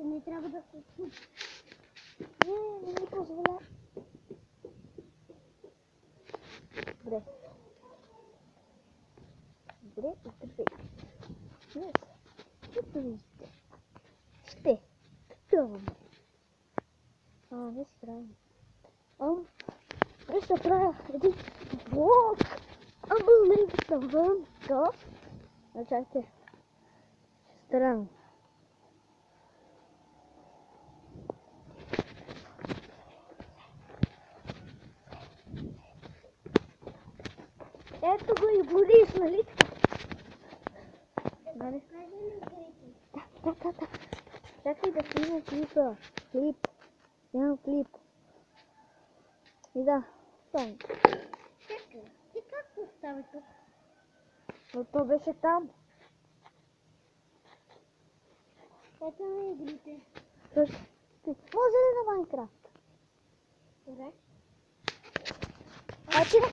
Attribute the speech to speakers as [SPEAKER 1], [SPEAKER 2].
[SPEAKER 1] не трябва да се случи.
[SPEAKER 2] Не ми позволя. Добре. Добре, изтърпи. Днес, както виждате, ще пътуваме. Не си правим. Ще правя един влог. Unbelievable. Go. Чакайте. Странно. Ето го и Борис, нали? Нали? Да. Чакай да снимам клипа. Имам клип. И да, стане.
[SPEAKER 1] Чакай, ти как го остави тук?
[SPEAKER 2] Но то беше там.
[SPEAKER 1] Ето на игрите.
[SPEAKER 2] Може ли на Майнкрафт?
[SPEAKER 1] Добре.
[SPEAKER 2] А ти на